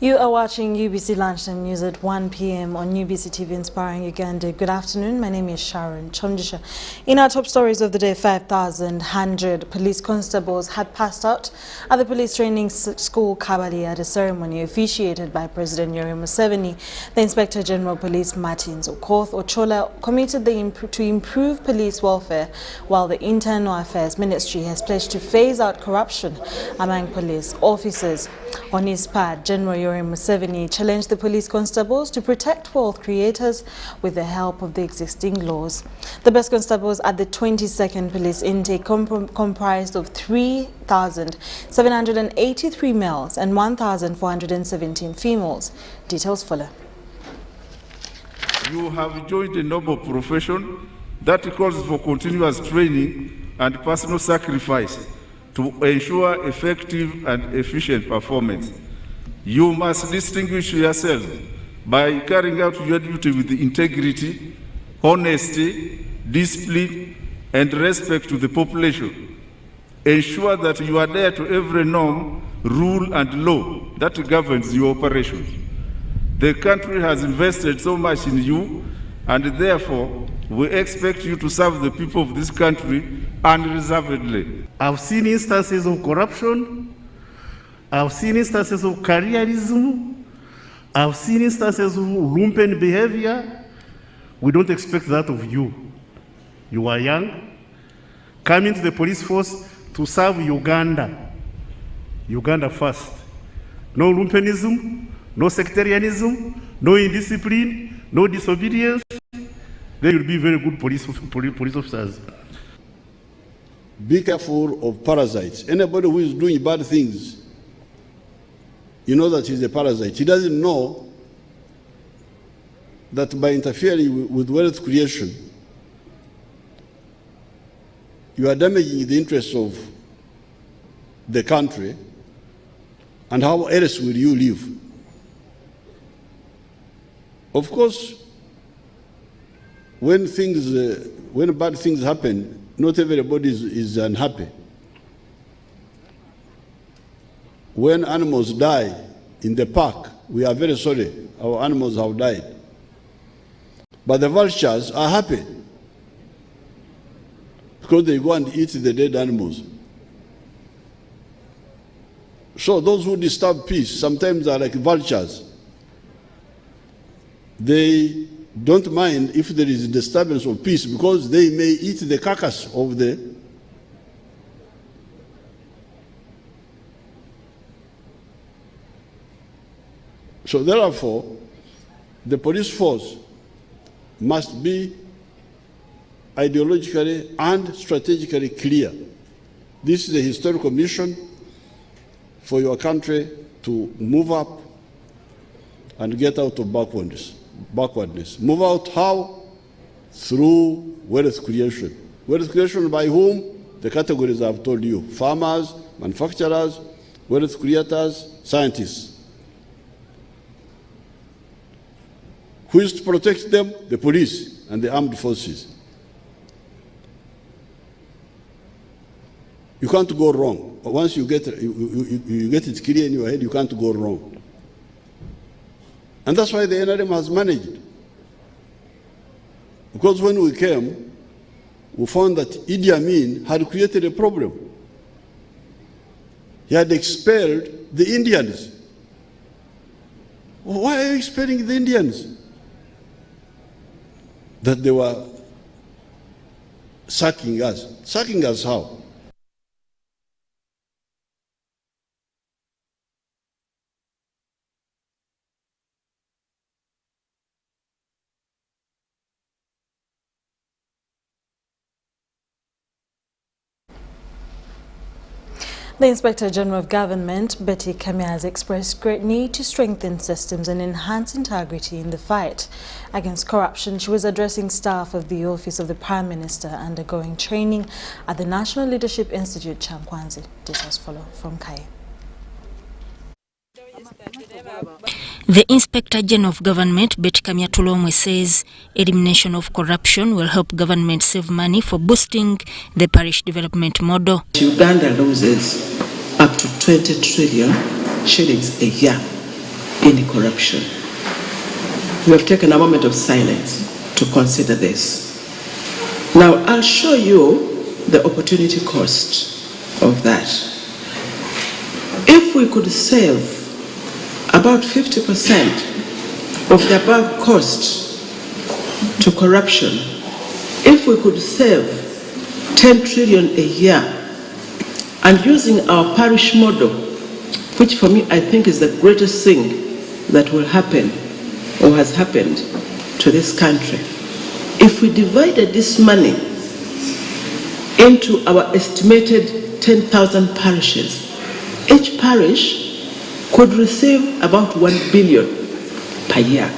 You are watching UBC Lunchtime News at 1 p.m. on UBC TV Inspiring Uganda. Good afternoon. My name is Sharon Kyomugisha. In our top stories of the day, 5,100 police constables had passed out at the police training school Kabali at a ceremony officiated by President Yoweri Museveni. The Inspector General Police Martins Ochola committed to improve police welfare, while the Internal Affairs Ministry has pledged to phase out corruption among police officers. On his part, General Yoweri Museveni challenged the police constables to protect wealth creators with the help of the existing laws. The best constables at the 22nd police intake comprised of 3,783 males and 1,417 females. Details follow. You have joined a noble profession that calls for continuous training and personal sacrifice to ensure effective and efficient performance. You must distinguish yourself by carrying out your duty with integrity, honesty, discipline, and respect to the population. Ensure that you adhere to every norm, rule, and law that governs your operations. The country has invested so much in you, and therefore we expect you to serve the people of this country unreservedly. I've seen instances of corruption. I've seen instances of careerism. I've seen instances of lumpen behavior. We don't expect that of you. You are young, coming to the police force to serve Uganda. Uganda first. No lumpenism, no sectarianism, no indiscipline, no disobedience. They will be very good police officers. Be careful of parasites. Anybody who is doing bad things, you know that he's a parasite. He doesn't know that by interfering with wealth creation, you are damaging the interests of the country, and how else will you live? Of course, when bad things happen, not everybody is unhappy. When animals die in the park, we are very sorry our animals have died. But the vultures are happy because they go and eat the dead animals. So those who disturb peace sometimes are like vultures. They don't mind if there is a disturbance of peace because they may eat the carcass of the So therefore, the police force must be ideologically and strategically clear. This is a historical mission for your country to move up and get out of backwardness. Move out how? Through wealth creation. Wealth creation by whom? The categories I've told you: farmers, manufacturers, wealth creators, scientists. Who is to protect them? The police and the armed forces. You can't go wrong. Once you get it clear in your head, you can't go wrong. And that's why the NRM has managed. Because when we came, we found that Idi Amin had created a problem. He had expelled the Indians. Why are you expelling the Indians? That they were sacking us. Sacking us how? The Inspector General of Government, Betty Kamya, has expressed great need to strengthen systems and enhance integrity in the fight against corruption. She was addressing staff of the Office of the Prime Minister undergoing training at the National Leadership Institute, Chankwanzi. Details follow from Kai. The Inspector General of Government, Betty Kamya says elimination of corruption will help government save money for boosting the parish development model. Uganda loses up to 20 trillion shillings a year in corruption. We have taken a moment of silence to consider this. Now, I'll show you the opportunity cost of that. If we could save about 50% of the above cost to corruption, if we could save 10 trillion a year, and using our parish model, which for me I think is the greatest thing that will happen or has happened to this country, if we divided this money into our estimated 10,000 parishes, each parish could receive about 1 billion per year.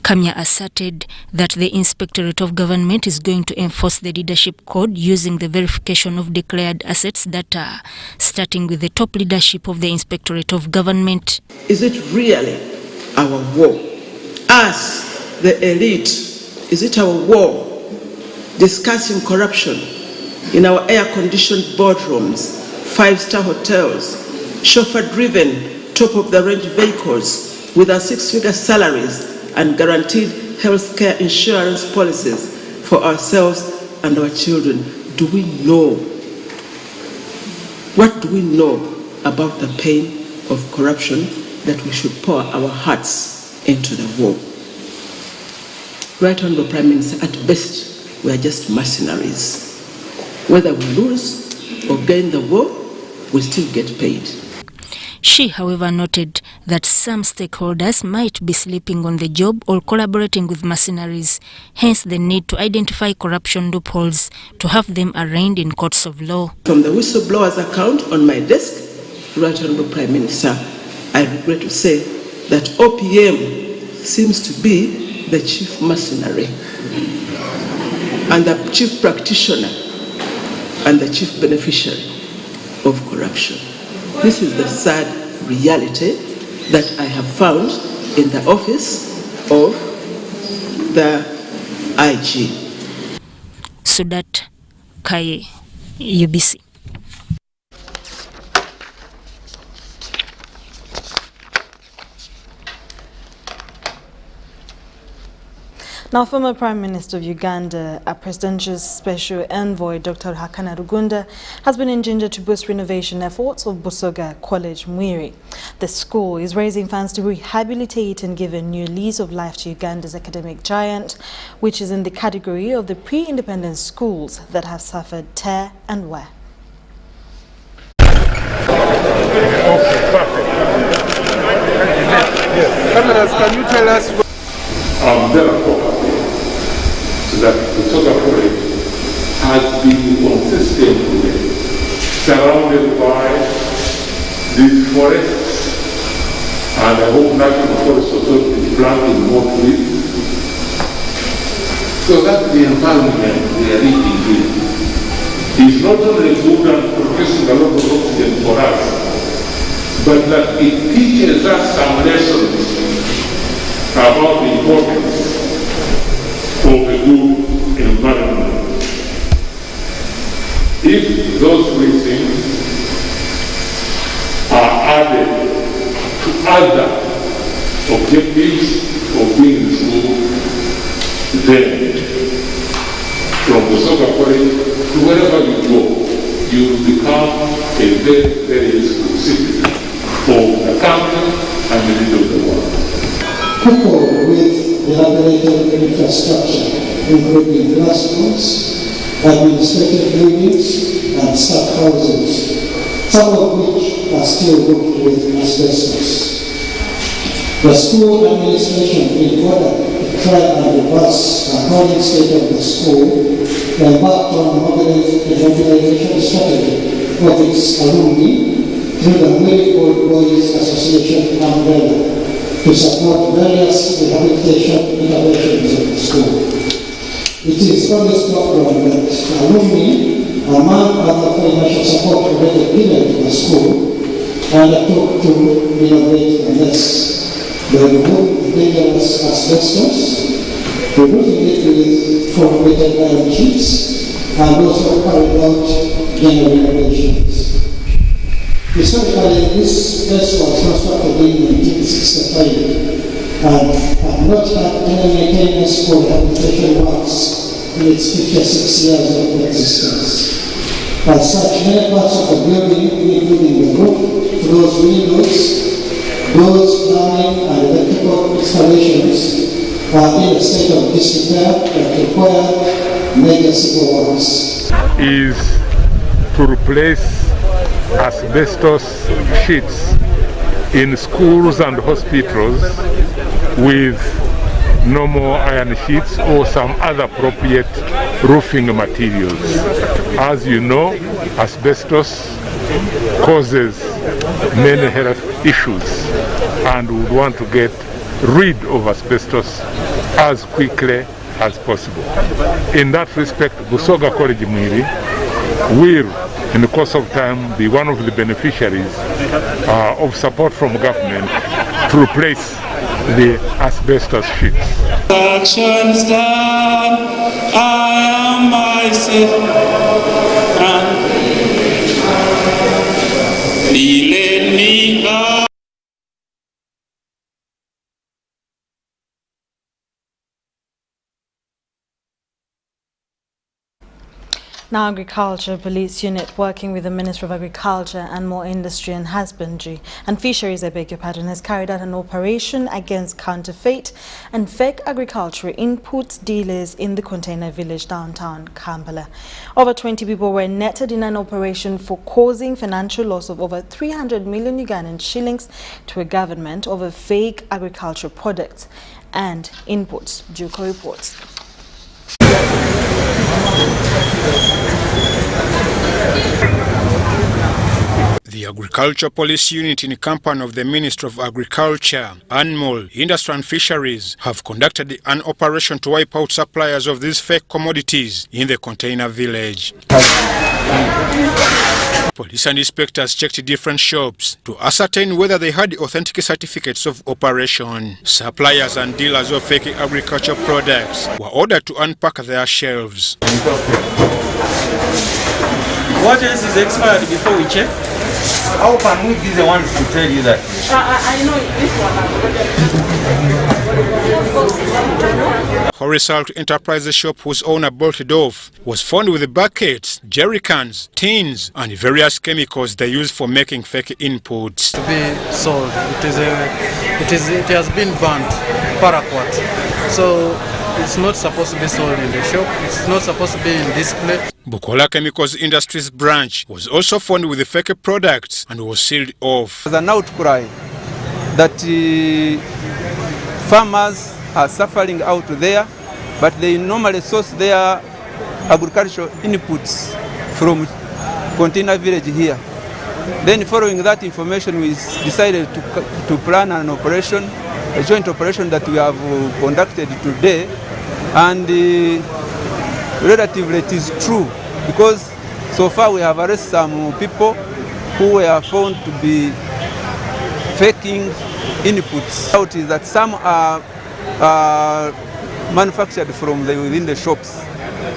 Kamya asserted that the Inspectorate of Government is going to enforce the leadership code using the verification of declared assets data, starting with the top leadership of the Inspectorate of Government. Is it really our war? Us, the elite, is it our war discussing corruption in our air-conditioned boardrooms, 5-star hotels, chauffeur-driven, top-of-the-range vehicles with our 6-figure salaries and guaranteed health care insurance policies for ourselves and our children? Do we know? What do we know about the pain of corruption that we should pour our hearts into the war? Right Honorable Prime Minister, at best, we are just mercenaries. Whether we lose or gain the war, we still get paid. She, however, noted that some stakeholders might be sleeping on the job or collaborating with mercenaries, hence the need to identify corruption loopholes to have them arraigned in courts of law. From the whistleblower's account on my desk, Right Honorable Prime Minister, I regret to say that OPM seems to be the chief mercenary and the chief practitioner and the chief beneficiary of corruption. This is the sad reality that I have found in the office of the IG. Sudat Kaye, UBC. Now, former Prime Minister of Uganda, a presidential special envoy, Dr. Hakana Rugunda, has been engineered to boost renovation efforts of Busoga College, Mwiri. The school is raising funds to rehabilitate and give a new lease of life to Uganda's academic giant, which is in the category of the pre-independence schools that have suffered tear and wear. Yes. Cameras, can you tell us? Therefore, that the Busoga College has been consistently surrounded by these forests, and I hope National Forest Authority is planting more trees. So that's the environment we are living in. It's not only good and producing a lot of oxygen for us, but that it teaches us some lessons about the importance of a good environment. If those three things are added to other objectives of being in school, then from the very, very useful city for the country and the leader of the world. Coupled with elaborated infrastructure, including classrooms, administrative buildings, and staff houses, some of which are still roofed with asbestos. The school administration, in order to try and reverse the current state of the school, embarked on a mobilization strategy of its alumni through the Very Old Boys Association umbrella to support various rehabilitation interventions of the school. It is on this program that alumni, among other financial support already given to the school, undertook to renovate the mess. They removed the dangerous asbestos, removing it with formulated iron sheets, and also carried out general renovations. Historically, this place was constructed in 1965 and had not had any maintenance or rehabilitation works in its 56 years of existence. As such, many parts of the building, including the roof, floors, windows, doors, plumbing, and electrical installations, are in a state of disrepair that require major civil works. Is to replace asbestos sheets in schools and hospitals with normal iron sheets or some other appropriate roofing materials. As you know, asbestos causes many health issues, and we would want to get rid of asbestos as quickly as possible. In that respect, Busoga College Mwiri will, in the course of time, be one of the beneficiaries of support from government to replace the asbestos sheets. Actions done, I am myself, and he led me up. Now, Agriculture Police Unit, working with the Ministry of Agriculture and More Industry and Husbandry and Fisheries, has carried out an operation against counterfeit and fake agricultural inputs dealers in the container village downtown Kampala. Over 20 people were netted in an operation for causing financial loss of over 300 million Ugandan shillings to a government over fake agricultural products and inputs. JUCO reports. The Agriculture Police Unit in company of the Ministry of Agriculture, Animal, Industry and Fisheries have conducted an operation to wipe out suppliers of these fake commodities in the container village. Police and inspectors checked different shops to ascertain whether they had authentic certificates of operation. Suppliers and dealers of fake agricultural products were ordered to unpack their shelves. What else is expired before we check? How can we be the ones to tell you that? I know this one. Horizontal Enterprises shop, whose owner bolted off, was found with buckets, jerry cans, tins, and various chemicals they use for making fake inputs. To be sold, it has been burnt, paraquat. So it's not supposed to be sold in the shop. It's not supposed to be in display. Bukola Chemicals Industries branch was also found with the fake products and was sealed off. There's an outcry that farmers are suffering out there, but they normally source their agricultural inputs from container village here. Then following that information, we decided to plan an operation, a joint operation that we have conducted today, and relatively it is true, because so far we have arrested some people who were found to be faking inputs. Out is that some are manufactured from within the shops.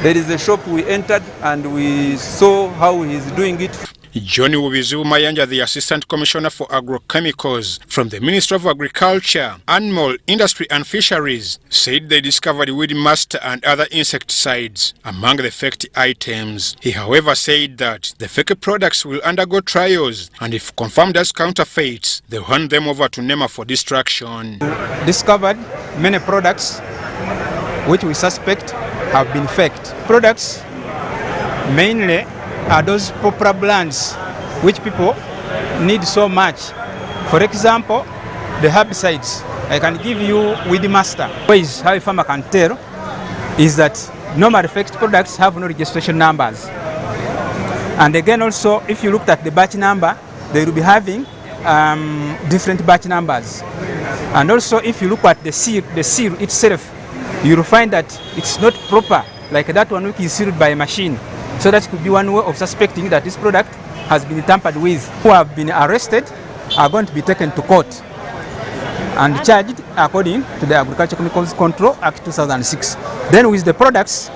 There is a shop we entered and we saw how he is doing it. John Wubizu Mayanja, the Assistant Commissioner for Agrochemicals from the Ministry of Agriculture, Animal Industry and Fisheries, said they discovered weed master and other insecticides among the faked items. He, however, said that the fake products will undergo trials, and if confirmed as counterfeits, they'll hand them over to NEMA for destruction. Discovered many products which we suspect have been faked. Products mainly are those popular brands which people need so much. For example, the herbicides. I can give you Weed Master. Ways how a farmer can tell is that normally faked products have no registration numbers. And again also, if you looked at the batch number, they will be having different batch numbers. And also if you look at the seal itself, you will find that it's not proper, like that one which is sealed by a machine. So that could be one way of suspecting that this product has been tampered with. Who have been arrested are going to be taken to court and charged according to the Agricultural Chemicals Control Act 2006. Then with the products,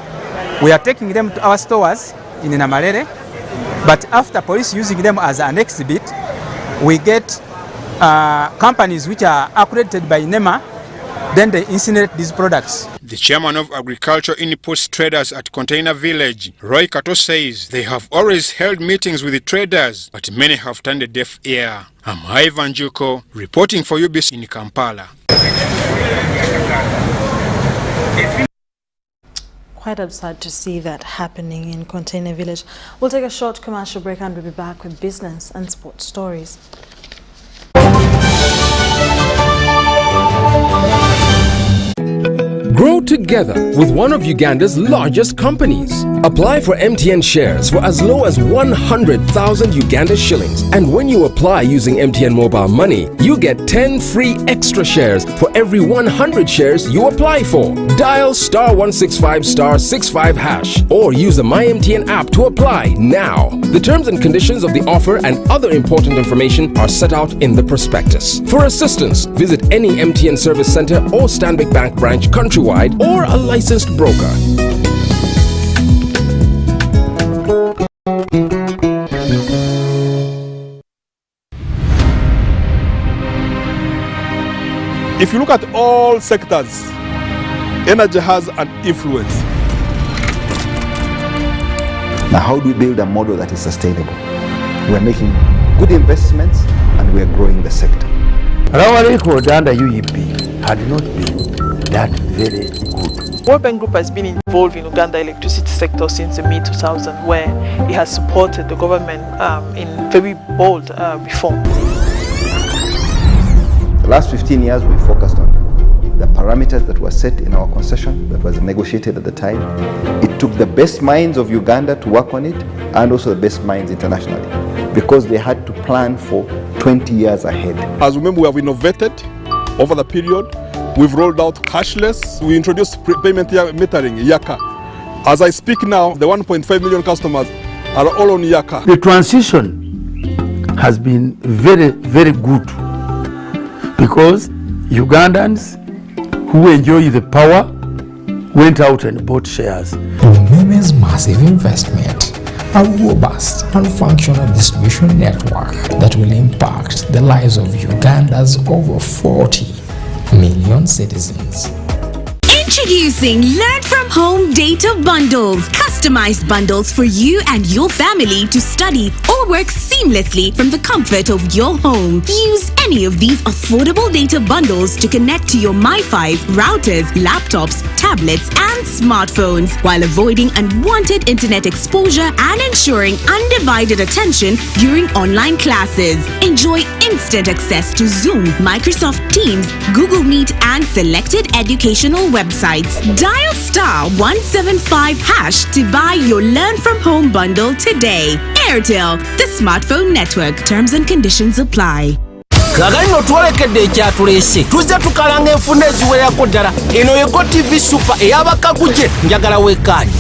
we are taking them to our stores in Namalere, but after police using them as an exhibit, we get companies which are accredited by NEMA, then they incinerate these products. The chairman of Agriculture Inputs Traders at Container Village, Roy Kato, says they have always held meetings with the traders, but many have turned a deaf ear. I'm Ivan Juko, reporting for UBC in Kampala. Quite upset to see that happening in Container Village. We'll take a short commercial break and we'll be back with business and sports stories. Grow together with one of Uganda's largest companies. Apply for MTN shares for as low as 100,000 Uganda shillings. And when you apply using MTN Mobile Money, you get 10 free extra shares for every 100 shares you apply for. Dial *165*65# or use the MyMTN app to apply now. The terms and conditions of the offer and other important information are set out in the prospectus. For assistance, visit any MTN service center or Stanbic Bank branch countrywide or a licensed broker. If you look at all sectors, energy has an influence. Now, how do we build a model that is sustainable? We're making good investments and we're growing the sector. Our record under UEP had not been that very good. World Bank Group has been involved in Uganda electricity sector since the mid-2000s, where it has supported the government in very bold reform. The last 15 years we focused on the parameters that were set in our concession that was negotiated at the time. It took the best minds of Uganda to work on it and also the best minds internationally, because they had to plan for 20 years ahead. As remember, we have innovated over the period. We've rolled out cashless. We introduced payment metering, Yaka. As I speak now, the 1.5 million customers are all on Yaka. The transition has been very, very good, because Ugandans who enjoy the power went out and bought shares. Women's massive investment, a robust and functional distribution network that will impact the lives of Uganda's over 40 million citizens. Introducing Learn From Home Data Bundles. Customized bundles for you and your family to study or work seamlessly from the comfort of your home. Use any of these affordable data bundles to connect to your MiFi, routers, laptops, tablets, and smartphones while avoiding unwanted internet exposure and ensuring undivided attention during online classes. Enjoy instant access to Zoom, Microsoft Teams, Google Meet, and selected educational websites. Dial *175# to buy your Learn From Home bundle today. Airtel, the smartphone network. Terms and conditions apply. Kagano twalekedde ekyatulese tuzze tukalanga enfunda eziwerako ddala. Eno yeko TV Super eyabakaguje njagala wekkaanyi.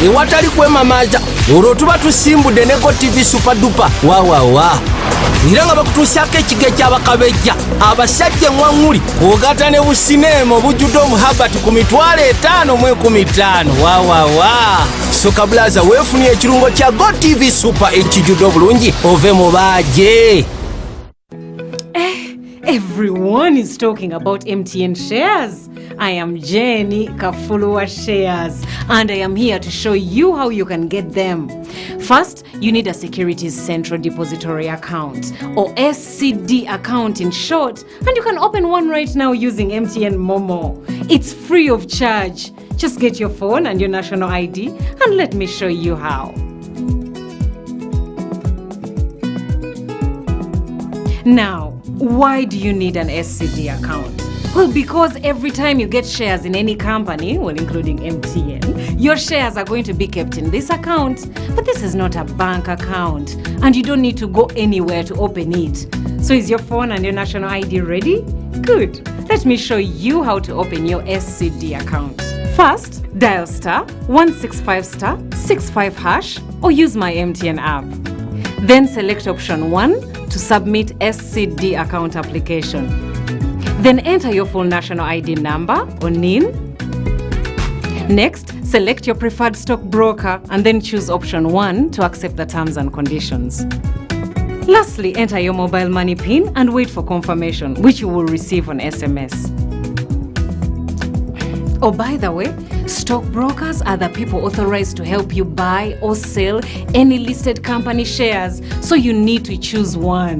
Ewatali kwemamaaza olwo tuba tusimbudde ne TV Super Duper wawawa. Era nga bakutuusyako ekiga ekyabakabejja abasajja eŋŋwaŋŋuli ogata ne busineema obujjudde omuhabati ku 5,015 wawawa. soka blaza weefunye ekirungo kya GoTV Super ekijjudde obulungi ove mu baaje. Everyone is talking about MTN shares. I am Jenny Kafulua Shares, and I am here to show you how you can get them. First, you need a Securities Central Depository account, or SCD account in short, and you can open one right now using MTN Momo. It's free of charge. Just get your phone and your national ID, and let me show you how. Now, why do you need an SCD account? Well, because every time you get shares in any company, well, including MTN, your shares are going to be kept in this account. But this is not a bank account, and you don't need to go anywhere to open it. So is your phone and your national ID ready? Good. Let me show you how to open your SCD account. First, dial *165*65# or use my MTN app. Then select option 1 to submit SCD account application. Then enter your full national ID number or NIN. Next, select your preferred stockbroker and then choose option 1 to accept the terms and conditions. Lastly, enter your mobile money PIN and wait for confirmation, which you will receive on SMS. Oh, by the way, stockbrokers are the people authorized to help you buy or sell any listed company shares, so you need to choose one.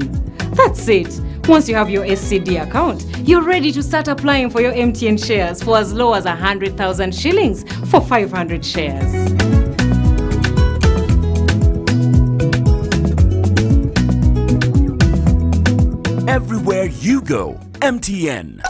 That's it. Once you have your SCD account, you're ready to start applying for your MTN shares for as low as 100,000 shillings for 500 shares. Everywhere you go, MTN.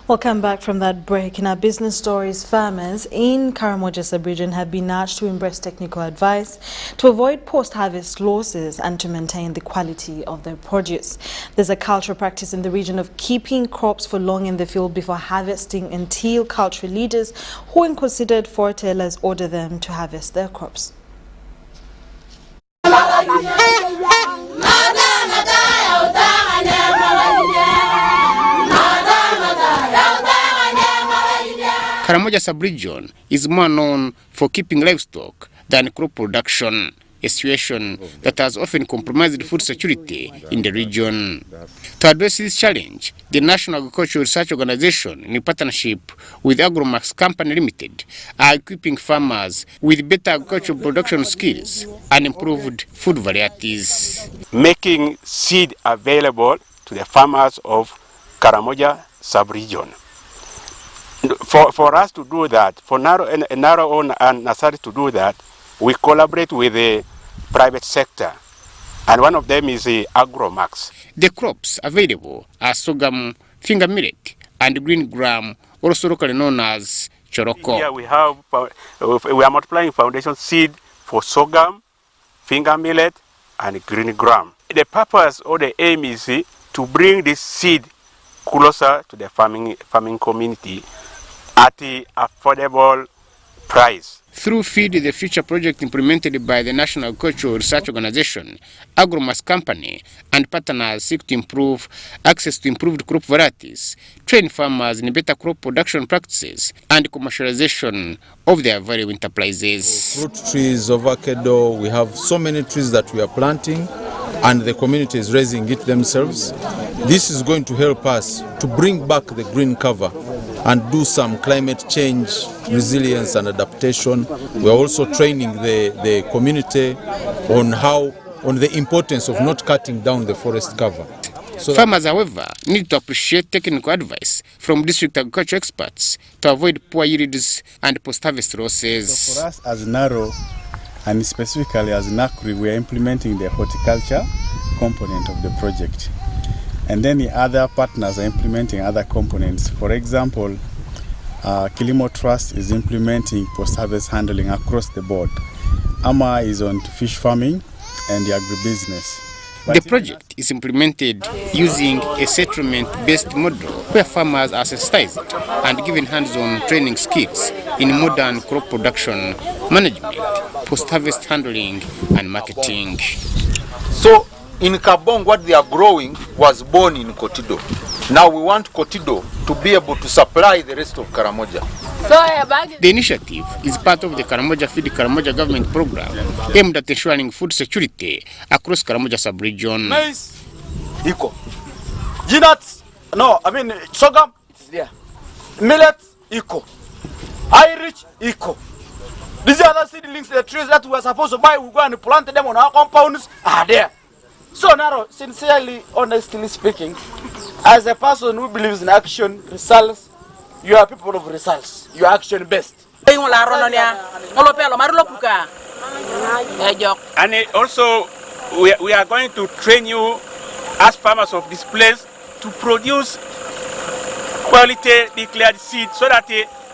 Welcome back from that break. In our business stories, farmers in Karamoja sub-region have been urged to embrace technical advice to avoid post-harvest losses and to maintain the quality of their produce. There's a cultural practice in the region of keeping crops for long in the field before harvesting until cultural leaders who are considered foretellers order them to harvest their crops. Karamoja sub-region is more known for keeping livestock than crop production, a situation that has often compromised food security in the region. To address this challenge, the National Agricultural Research Organization, in partnership with Agromax Company Limited, are equipping farmers with better agricultural production skills and improved food varieties. Making seed available to the farmers of Karamoja sub-region. For us to do that, for Naro and Nasari to do that, we collaborate with the private sector, and one of them is the Agromax. The crops available are sorghum, finger millet, and green gram, also locally known as choroko. Here we are multiplying foundation seed for sorghum, finger millet, and green gram. The purpose or the aim is to bring this seed closer to the farming community at the affordable price. Through Feed the Future project implemented by the National Agricultural Research Organization, Agromax Company, and partners seek to improve access to improved crop varieties, train farmers in better crop production practices, and commercialization of their value enterprises. Fruit trees, avocado, we have so many trees that we are planting, and the community is raising it themselves. This is going to help us to bring back the green cover and do some climate change resilience and adaptation. We are also training the community on the importance of not cutting down the forest cover. So farmers, however, need to appreciate technical advice from district agriculture experts to avoid poor yields and post-harvest losses. So for us as NARO, and specifically as NACRI, we are implementing the horticulture component of the project. And then the other partners are implementing other components. For example, Kilimo Trust is implementing post-harvest handling across the board. AMA is on fish farming and the agribusiness. The project is implemented using a settlement-based model where farmers are sensitized and given hands-on training skills in modern crop production, management, post-harvest handling, and marketing. So in Kabong, what they are growing was born in Kotido. Now we want Kotido to be able to supply the rest of Karamoja. The initiative is part of the Karamoja Feed Karamoja government program aimed at ensuring food security across Karamoja sub-region. Maize, eco. Peanuts, no, I mean sorghum, it's there. Millet, eco. Irish, eco. These other seedlings, the trees that we were supposed to buy, we go and plant them on our compounds, are there. So now, sincerely, honestly speaking, as a person who believes in action, results, you are people of results. You are action based. And also, we are going to train you as farmers of this place to produce quality declared seed so that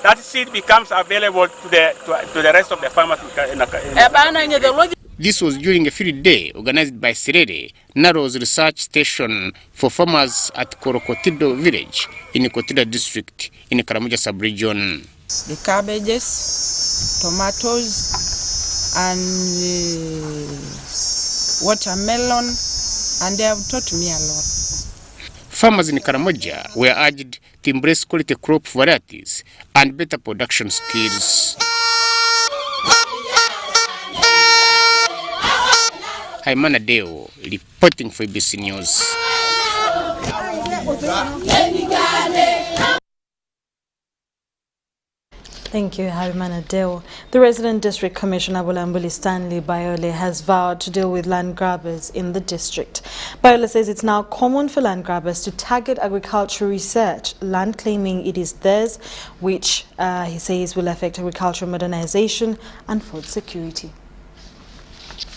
that seed becomes available to the rest of the farmers. This was during a field day organized by Serere, Naro's research station for farmers at Korokotido village in Kotido district in Karamoja sub-region. The cabbages, tomatoes, and watermelon, and they have taught me a lot. Farmers in Karamoja were urged to embrace quality crop varieties and better production skills. Haimana Deo reporting for UBC News. Thank you, Harimana Deo. The resident district commissioner, Bulambuli Stanley Bayole, has vowed to deal with land grabbers in the district. Bayole says it's now common for land grabbers to target agricultural research, land claiming it is theirs, which he says will affect agricultural modernization and food security.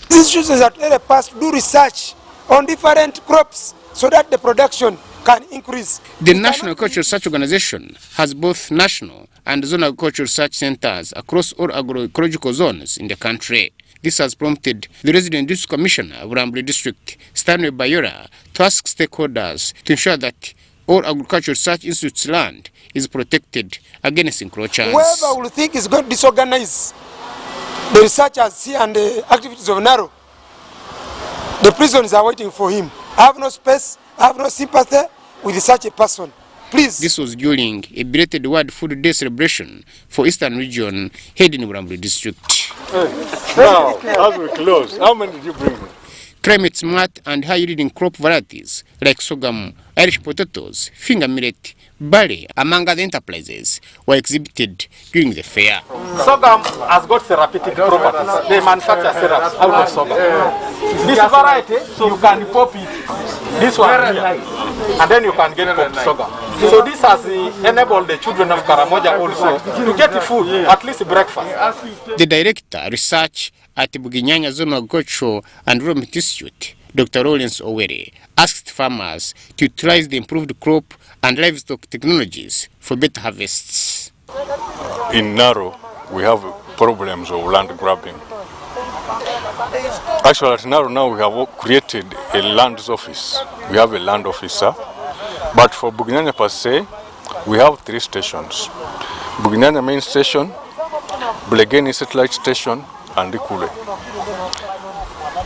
These institutions that let us do research on different crops so that the production can increase. The National Agricultural Research Organization has both national and zonal agricultural research centers across all agroecological zones in the country. This has prompted the resident district commissioner of Rambli District, Stanley Bayora, to ask stakeholders to ensure that all agricultural research institutes' land is protected against encroachers. Whoever will think is going to disorganize the researchers here and the activities of Naro, the prisons are waiting for him. I have no space, I have no sympathy with such a person. Please. This was during a belated World Food Day celebration for Eastern Region held in Rambli District. Now, as we close, how many did you bring me? Climate smart and high-yielding crop varieties like sorghum, Irish potatoes, finger millet, barley, among other enterprises, were exhibited during the fair. Sorghum has got therapeutic properties. They manufacture syrups out of sorghum. This variety, you can pop it, this one here, and then you can get popped sorghum. So this has enabled the children of Karamoja also to get food, at least breakfast. The director, research at the Buginyanya Zonal Agricultural and Rural Institute, Dr. Lawrence Owere, asked farmers to utilize the improved crop and livestock technologies for better harvests. In Naro, we have problems of land grabbing. Actually, at Naro now we have created a land office. We have a land officer. But for Buginyanya per se, we have 3 stations. Buginyanya main station, Bulegeni satellite station, and Ikule.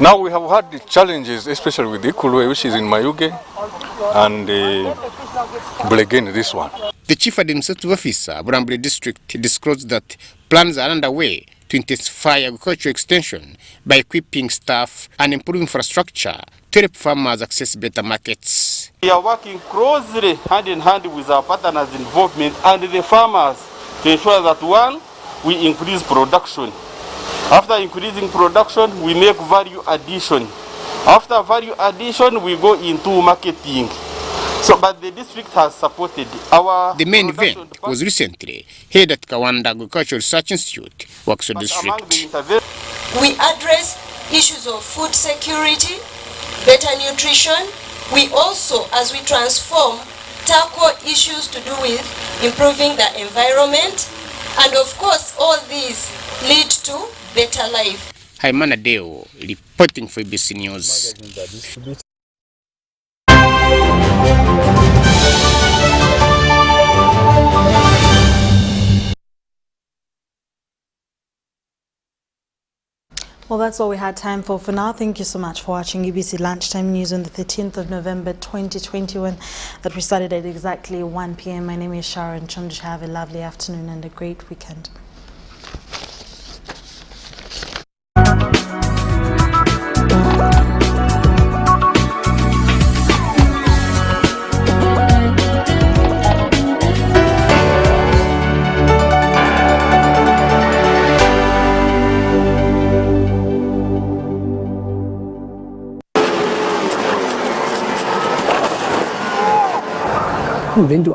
Now we have had the challenges, especially with Ikule, which is in Mayuge, and Bulegeni, this one. The Chief Administrative Officer of Rambli District disclosed that plans are underway to intensify agricultural extension by equipping staff and improving infrastructure to help farmers access better markets. We are working closely hand in hand with our partners' involvement and the farmers to ensure that, one, we increase production. After increasing production, we make value addition. After value addition, we go into marketing. So, but the district has supported our... The main event was recently held at Kawanda Agricultural Research Institute, Wakso District. We address issues of food security, better nutrition. We also, as we transform, tackle issues to do with improving the environment. And of course, all these lead to better life. Haimana Deo, reporting for UBC News. Well, that's all we had time for now. Thank you so much for watching UBC Lunchtime News on the 13th of November 2021 that we started at exactly 1 p.m. My name is Sharon Kyomugisha. Have a lovely afternoon and a great weekend. Wenn du